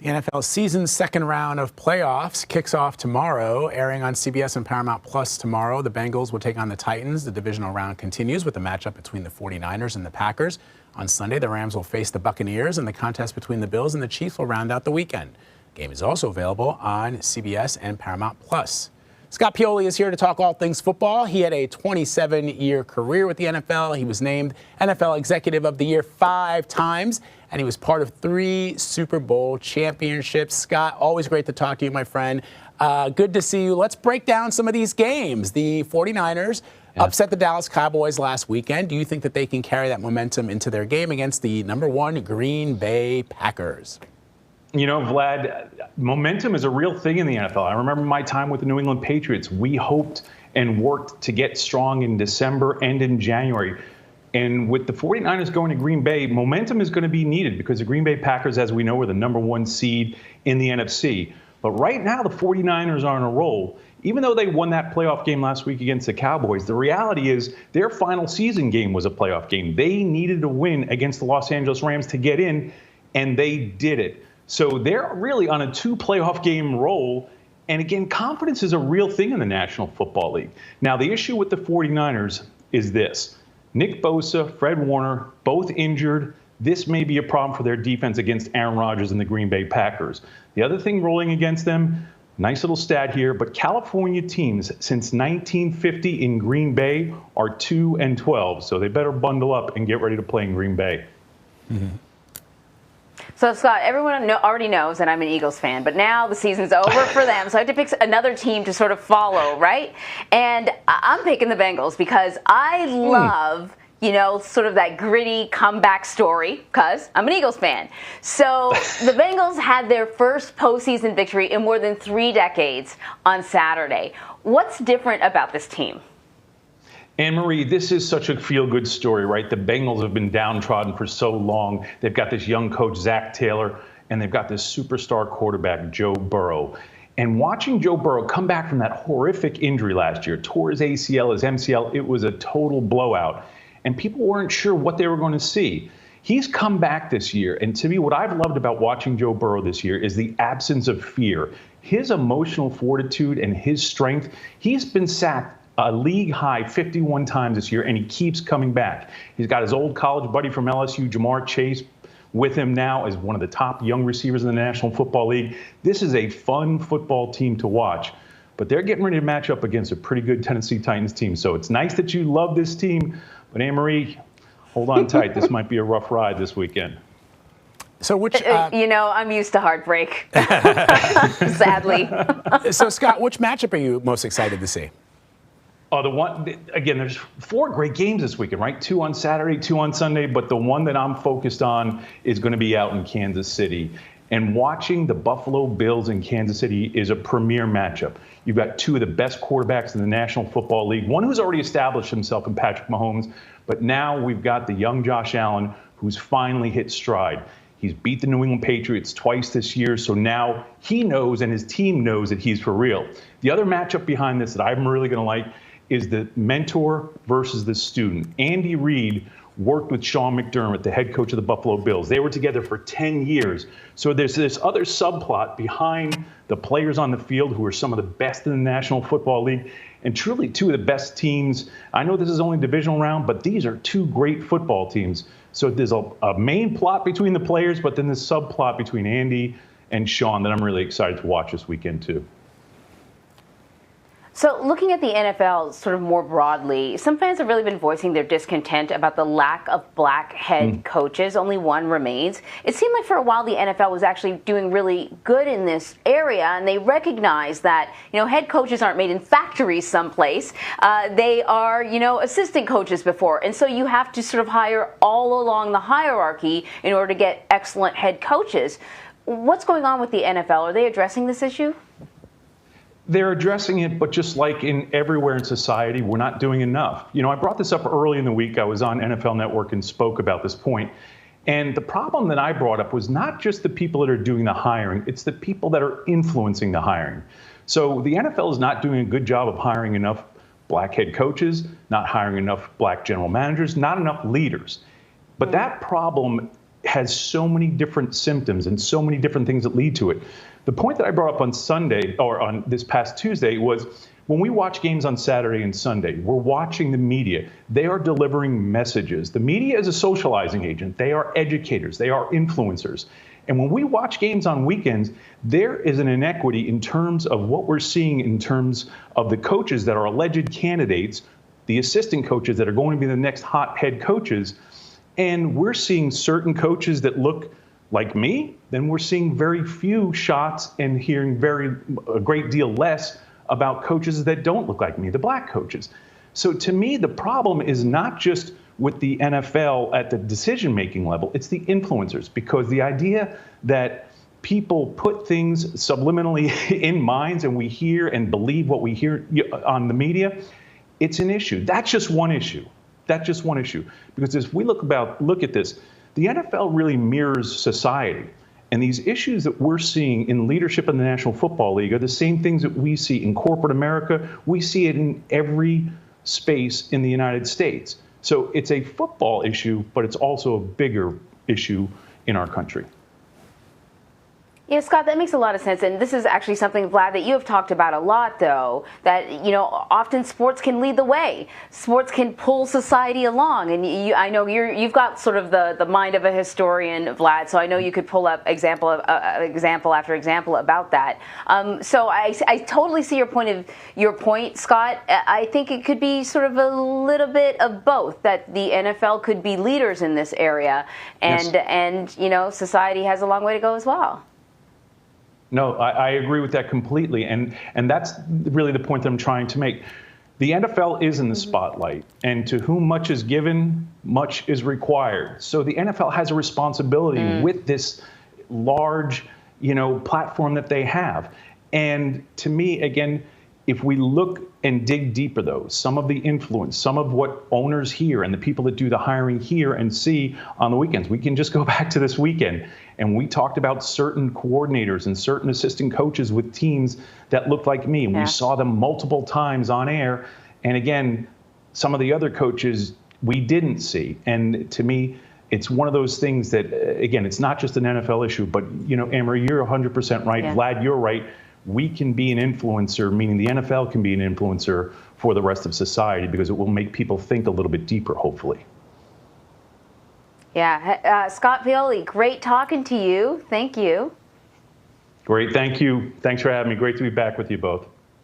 The NFL season's second round of playoffs kicks off tomorrow, airing on CBS and Paramount Plus tomorrow. The Bengals will take on the Titans. The divisional round continues with the matchup between the 49ers and the Packers. On Sunday, the Rams will face the Buccaneers, and the contest between the Bills and the Chiefs will round out the weekend. The game is also available on CBS and Paramount Plus. Scott Pioli is here to talk all things football. He had a 27-year career with the NFL. He was named NFL Executive of the Year 5 times, and he was part of 3 Super Bowl championships. Scott, always great to talk to you, my friend. Good to see you. Let's break down some of these games. The 49ers upset the Dallas Cowboys last weekend. Do you think that they can carry that momentum into their game against the #1 Green Bay Packers? You know, Vlad, momentum is a real thing in the NFL. I remember my time with the New England Patriots. We hoped and worked to get strong in December and in January. And with the 49ers going to Green Bay, momentum is going to be needed because the Green Bay Packers, as we know, are the #1 seed in the NFC. But right now, the 49ers are on a roll. Even though they won that playoff game last week against the Cowboys, the reality is their final season game was a playoff game. They needed to win against the Los Angeles Rams to get in, and they did it. So they're really on a 2 playoff game roll. And again, confidence is a real thing in the National Football League. Now, the issue with the 49ers is this. Nick Bosa, Fred Warner, both injured. This may be a problem for their defense against Aaron Rodgers and the Green Bay Packers. The other thing rolling against them, nice little stat here, but California teams since 1950 in Green Bay are 2-12. So they better bundle up and get ready to play in Green Bay. Mm-hmm. So, Scott, everyone already knows that I'm an Eagles fan, but now the season's over for them, so I have to pick another team to sort of follow, right? And I'm picking the Bengals because I love, you know, sort of that gritty comeback story because I'm an Eagles fan. So the Bengals had their first postseason victory in more than 3 decades on Saturday. What's different about this team? Anne-Marie, this is such a feel-good story, right? The Bengals have been downtrodden for so long. They've got this young coach, Zach Taylor, and they've got this superstar quarterback, Joe Burrow. And watching Joe Burrow come back from that horrific injury last year, tore his ACL, his MCL, it was a total blowout. And people weren't sure what they were going to see. He's come back this year. And to me, what I've loved about watching Joe Burrow this year is the absence of fear. His emotional fortitude and his strength, he's been sacked a league high 51 times this year, and he keeps coming back. He's got his old college buddy from LSU, Jamar Chase, with him now as one of the top young receivers in the National Football League. This is a fun football team to watch, but they're getting ready to match up against a pretty good Tennessee Titans team. So it's nice that you love this team, but Anne-Marie, hold on tight. This might be a rough ride this weekend. So which, you know, I'm used to heartbreak, sadly. So, Scott, which matchup are you most excited to see? Oh, the one, again, there's 4 great games this weekend, right? 2 on Saturday, 2 on Sunday. But the one that I'm focused on is going to be out in Kansas City. And watching the Buffalo Bills in Kansas City is a premier matchup. You've got 2 of the best quarterbacks in the National Football League. One who's already established himself in Patrick Mahomes. But now we've got the young Josh Allen, who's finally hit stride. He's beat the New England Patriots twice this year, so now he knows and his team knows that he's for real. The other matchup behind this that I'm really going to like is the mentor versus the student. Andy Reid worked with Sean McDermott, the head coach of the Buffalo Bills. They were together for 10 years. So there's this other subplot behind the players on the field who are some of the best in the National Football League and truly 2 of the best teams. I know this is only divisional round, but these are 2 great football teams. So there's a main plot between the players, but then this subplot between Andy and Sean that I'm really excited to watch this weekend too. So looking at the NFL sort of more broadly, some fans have really been voicing their discontent about the lack of black head coaches. Only one remains. It seemed like for a while the NFL was actually doing really good in this area, and they recognize that, you know, head coaches aren't made in factories someplace. They are, you know, assistant coaches before. And so you have to sort of hire all along the hierarchy in order to get excellent head coaches. What's going on with the NFL? Are they addressing this issue? They're addressing it, but just like in everywhere in society, we're not doing enough. You know, I brought this up early in the week. I was on NFL Network and spoke about this point. And the problem that I brought up was not just the people that are doing the hiring, it's the people that are influencing the hiring. So the NFL is not doing a good job of hiring enough black head coaches, not hiring enough black general managers, not enough leaders. But that problem has so many different symptoms and so many different things that lead to it. The point that I brought up on Sunday, or on this past Tuesday, was when we watch games on Saturday and Sunday, we're watching the media. They are delivering messages. The media is a socializing agent. They are educators. They are influencers. And when we watch games on weekends, there is an inequity in terms of what we're seeing in terms of the coaches that are alleged candidates, the assistant coaches that are going to be the next hot head coaches. And we're seeing certain coaches that look like me, then we're seeing very few shots and hearing a great deal less about coaches that don't look like me, the black coaches. So to me, the problem is not just with the NFL at the decision-making level, it's the influencers, because the idea that people put things subliminally in minds and we hear and believe what we hear on the media, it's an issue. That's just one issue. That's just one issue. Because as we look at this, the NFL really mirrors society. And these issues that we're seeing in leadership in the National Football League are the same things that we see in corporate America. We see it in every space in the United States. So it's a football issue, but it's also a bigger issue in our country. Yeah, Scott, that makes a lot of sense. And this is actually something, Vlad, that you have talked about a lot, though, that, you know, often sports can lead the way. Sports can pull society along. And I know you've got sort of the mind of a historian, Vlad, so I know you could pull up example after example about that. So I totally see your point, Scott. I think it could be sort of a little bit of both, that the NFL could be leaders in this area, and you know, society has a long way to go as well. No, I agree with that completely. And that's really the point that I'm trying to make. The NFL is in the spotlight, and to whom much is given, much is required. So the NFL has a responsibility with this large, you know, platform that they have. And to me, again, if we look and dig deeper, though, some of the influence, some of what owners hear and the people that do the hiring hear and see on the weekends, we can just go back to this weekend. And we talked about certain coordinators and certain assistant coaches with teams that looked like me. And we saw them multiple times on air. And again, some of the other coaches we didn't see. And to me, it's one of those things that, again, it's not just an NFL issue, but, you know, Amory, you're 100% right. Yeah. Vlad, you're right. We can be an influencer, meaning the NFL can be an influencer for the rest of society, because it will make people think a little bit deeper, hopefully. Yeah. Scott Pioli, great talking to you. Thank you. Great. Thank you. Thanks for having me. Great to be back with you both.